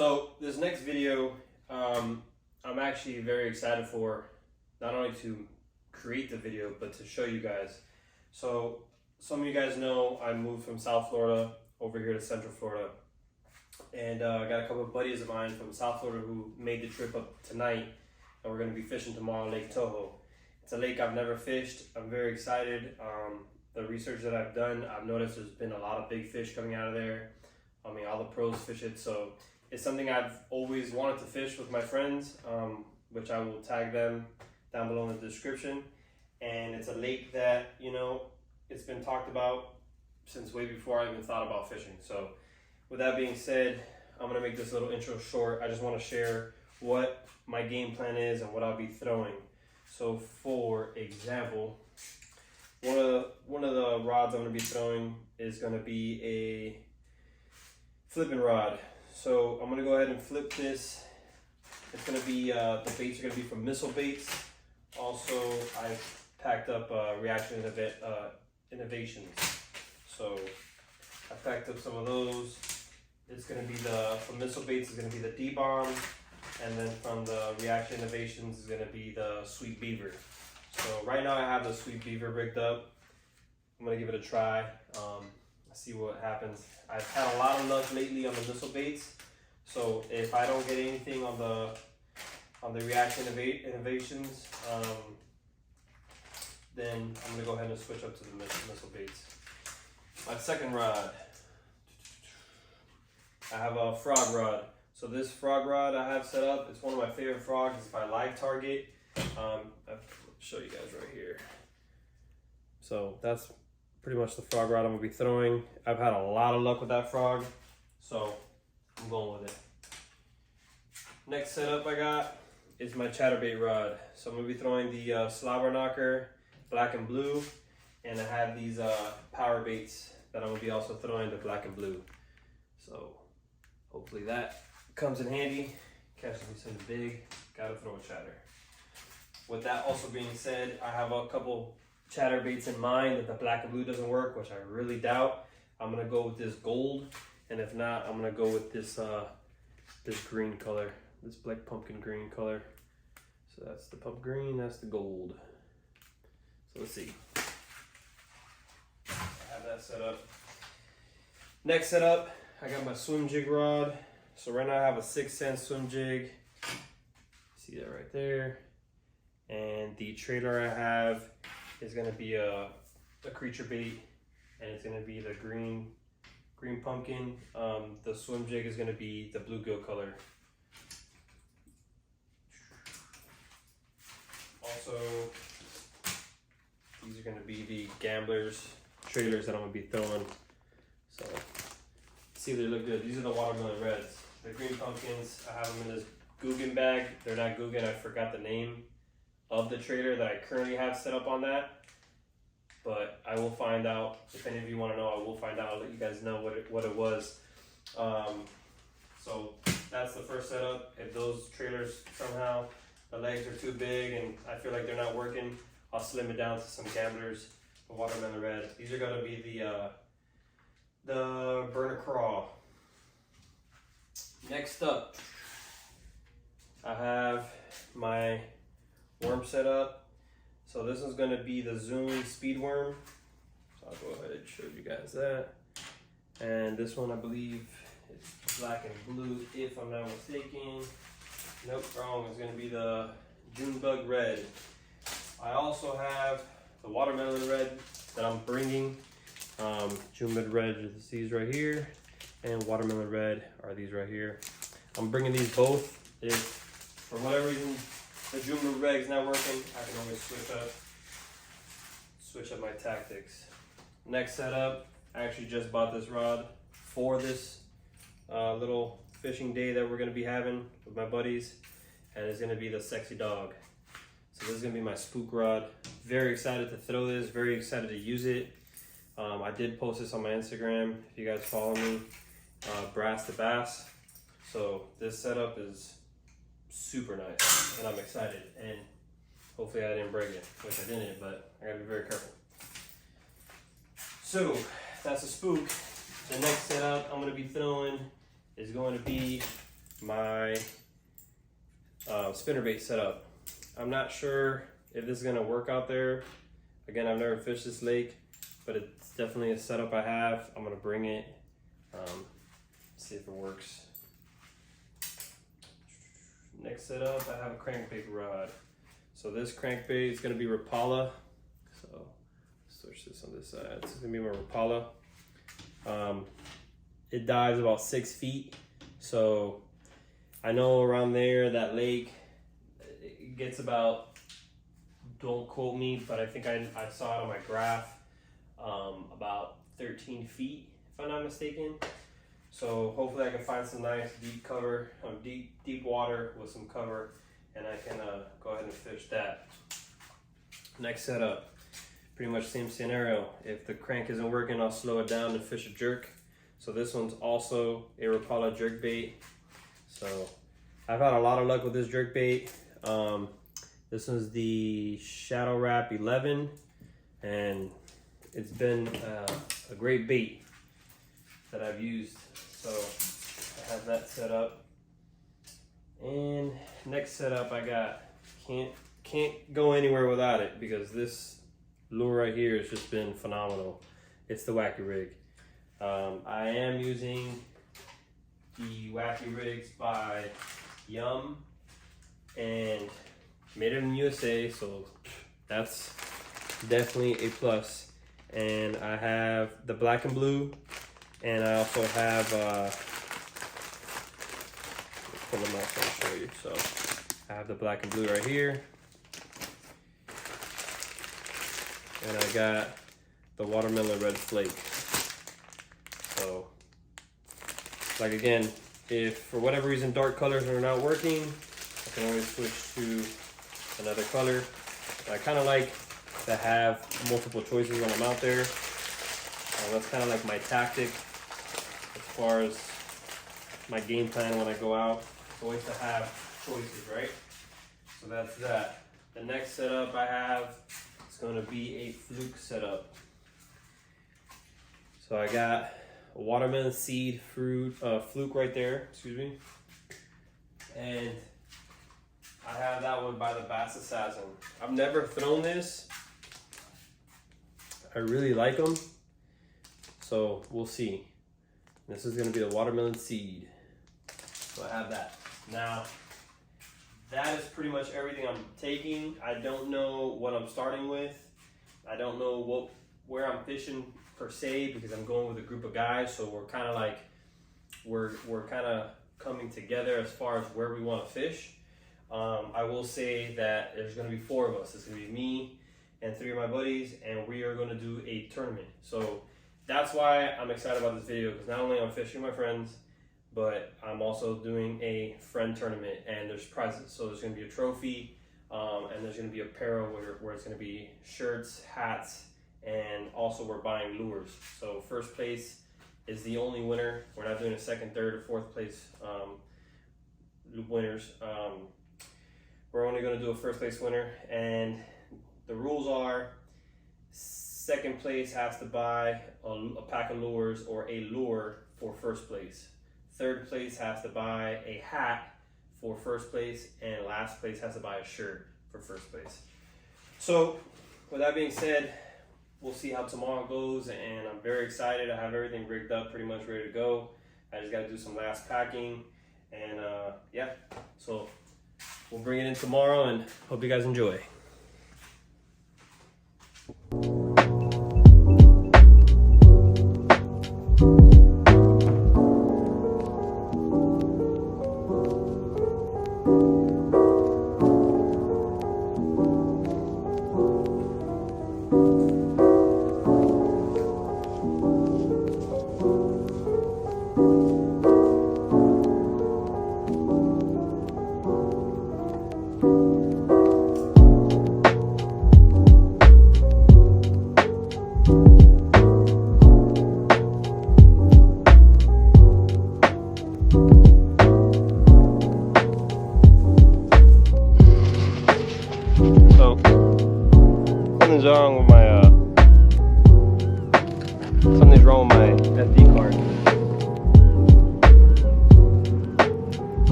So this next video, I'm actually very excited for, not only to create the video, but to show you guys. So some of you guys know I moved from South Florida over here to Central Florida. And I got a couple of buddies of mine from South Florida who made the trip up tonight, and we're going to be fishing tomorrow on Lake Toho. It's a lake I've never fished. I'm very excited. The research that I've done, I've noticed there's been a lot of big fish coming out of there. I mean, all the pros fish it, so it's something I've always wanted to fish with my friends, which I will tag them down below in the description. And it's a lake that, you know, it's been talked about since way before I even thought about fishing. So with that being said, I'm gonna make this little intro short. I just wanna share what my game plan is and what I'll be throwing. So for example, one of the rods I'm gonna be throwing is gonna be a flipping rod. So I'm gonna go ahead and flip this. It's gonna be, the baits are gonna be from Missile Baits. Also, I've packed up Reaction Innovations. So I packed up some of those. It's gonna be from Missile Baits is gonna be the D-Bomb, and then from the Reaction Innovations is gonna be the Sweet Beaver. So right now I have the Sweet Beaver rigged up. I'm gonna give it a try. See what happens. I've had a lot of luck lately on the Missile Baits. So if I don't get anything on the Reaction Innovations, then I'm gonna go ahead and switch up to the Missile Baits. My second rod, I have a frog rod. So this frog rod I have set up, it's one of my favorite frogs. It's by Live Target. I'll show you guys right here. So that's pretty much the frog rod I'm gonna be throwing. I've had a lot of luck with that frog, so I'm going with it. Next setup I got is my chatterbait rod. So I'm gonna be throwing the Slobber Knocker black and blue, and I have these power baits that I'm gonna be also throwing the black and blue. So hopefully that comes in handy. Catches me something big, gotta throw a chatter. With that also being said, I have a couple chatter baits in mind. If the black and blue doesn't work, which I really doubt, I'm gonna go with this gold, and if not, I'm gonna go with this this green color, this black pumpkin green color. So that's the pumpkin green, that's the gold. So let's see. I have that set up. Next setup, I got my swim jig rod. So right now I have a 6 cent swim jig. See that right there. And the trailer I have is gonna be a creature bait, and it's gonna be the green pumpkin. The swim jig is gonna be the bluegill color. Also, these are gonna be the Gamblers trailers that I'm gonna be throwing. So see if they look good. These are the watermelon reds. The green pumpkins, I have them in this Guggen bag. They're not Guggen, I forgot the name of the trailer that I currently have set up on that. But I will find out. If any of you want to know, I will find out. I'll let you guys know what it was. So that's the first setup. If those trailers somehow the legs are too big and I feel like they're not working, I'll slim it down to some Gamblers, the watermelon red. These are gonna be the burner craw. Next up, I have my worm set up. So this is gonna be the Zoom speed worm. So I'll go ahead and show you guys that. And this one I believe is black and blue, if I'm not mistaken. Nope, wrong. It's gonna be the Junebug red. I also have the watermelon red that I'm bringing. Junebug red is these right here, and watermelon red are these right here. I'm bringing these both. If for whatever reason the Junebug red is not working, I can always switch up my tactics. Next setup, I actually just bought this rod for this little fishing day that we're gonna be having with my buddies, and it's gonna be the Sexy Dog. So this is gonna be my spook rod. Very excited to throw this, very excited to use it. I did post this on my Instagram, if you guys follow me, Brass to Bass. So this setup is super nice, and I'm excited, and hopefully I didn't break it, which I didn't, but I gotta be very careful. So that's a spook. The next setup I'm gonna be throwing is going to be my spinnerbait setup. I'm not sure if this is gonna work out there. Again, I've never fished this lake, but it's definitely a setup I have. I'm gonna bring it, see if it works. Next setup, I have a crankbait rod. So this crankbait is gonna be Rapala. So switch this on this side. This is gonna be my Rapala. It dives about 6 feet. So I know around there, that lake, it gets about, don't quote me, but I think I saw it on my graph, about 13 feet, if I'm not mistaken. So hopefully I can find some nice deep cover, deep water with some cover, and I can go ahead and fish that. Next setup, pretty much same scenario. If the crank isn't working, I'll slow it down and fish a jerk. So this one's also a Rapala jerk bait. So I've had a lot of luck with this jerk bait. This one's the Shadow Wrap 11, and it's been a great bait that I've used. So I have that set up. And next setup I got, can't go anywhere without it, because this lure right here has just been phenomenal. It's the Wacky Rig. I am using the Wacky Rigs by Yum, and made it in the USA, so that's definitely a plus. And I have the black and blue, and I also have pull them out so I'll show you. So I have the black and blue right here, and I got the watermelon red flake. So, like again, if for whatever reason dark colors are not working, I can always switch to another color. I kind of like to have multiple choices when I'm out there. That's kind of like my tactic as far as my game plan when I go out. It's always to have choices, right? So that's that. The next setup I have is going to be a fluke setup. So I got a watermelon seed fruit fluke right there, excuse me, and I have that one by the Bass Assassin. I've never thrown this. I really like them, so we'll see. This is going to be the watermelon seed, so I have that. Now that is pretty much everything I'm taking. I don't know what I'm starting with. I don't know where I'm fishing per se, because I'm going with a group of guys, so we're kind of like we're kind of coming together as far as where we want to fish. I will say that there's going to be 4 of us. It's going to be me and 3 of my buddies, and we are going to do a tournament. So that's why I'm excited about this video, because not only I'm fishing with my friends, but I'm also doing a friend tournament, and there's prizes. So there's going to be a trophy, and there's going to be apparel where it's going to be shirts, hats, and also we're buying lures. So first place is the only winner. We're not doing a second, third, or fourth place winners. We're only going to do a first place winner, and the rules are second place has to buy a pack of lures or a lure for first place. Third place has to buy a hat for first place, and last place has to buy a shirt for first place. So with that being said, we'll see how tomorrow goes, and I'm very excited. I have everything rigged up, pretty much ready to go. I just got to do some last packing, and yeah, so we'll bring it in tomorrow, and hope you guys enjoy.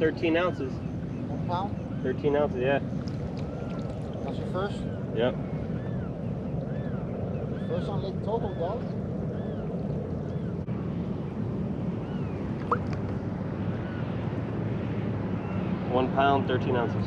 13 ounces. 1 pound? 13 ounces, yeah. That's your first? Yep. First on Lake Toho, dog. £1, 13 ounces.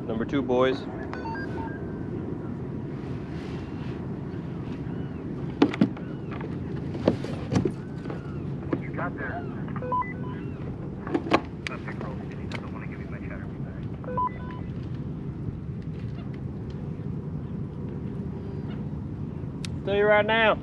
Number 2, boys. What you got there? That's a girl. He doesn't want to give me my chatter back. Tell you right now.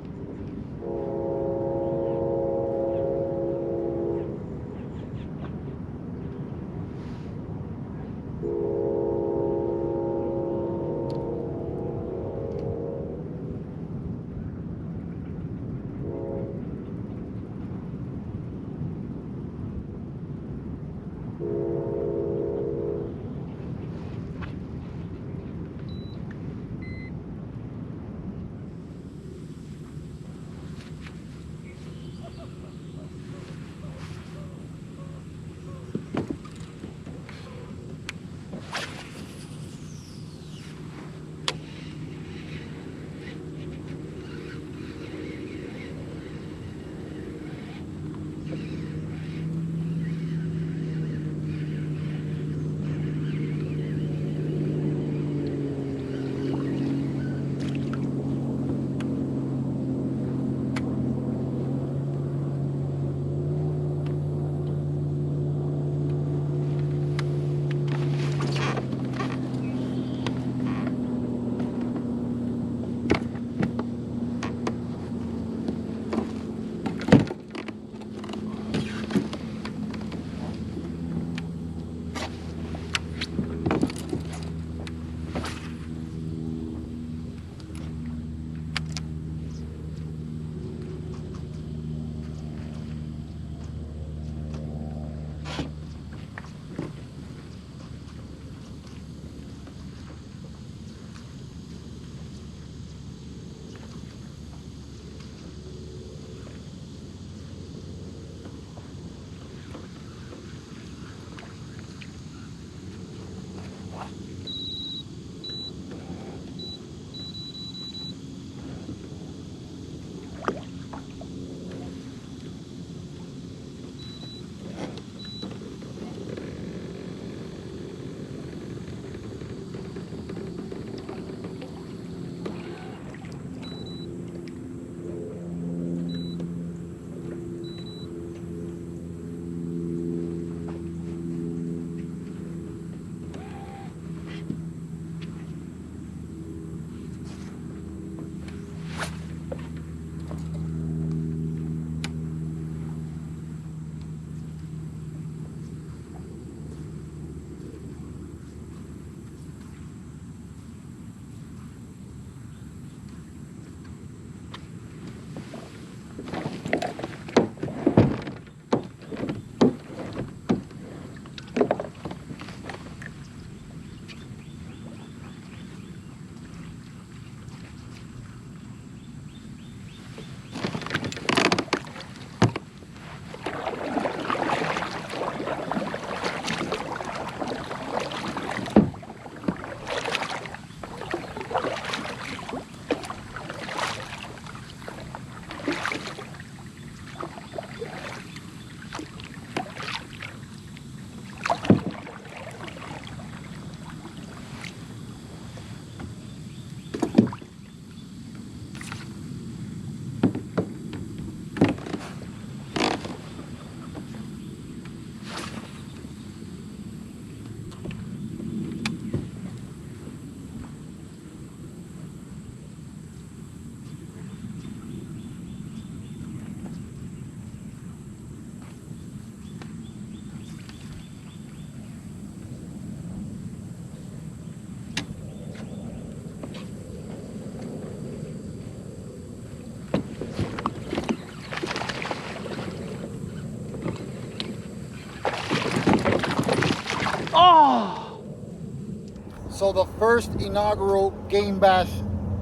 So the first inaugural Game Bash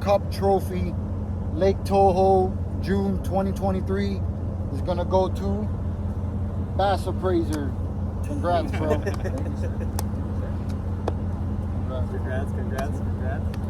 Cup trophy, Lake Toho, June 2023, is gonna go to Bass Appraiser. Congrats, bro. Congrats, congrats, congrats.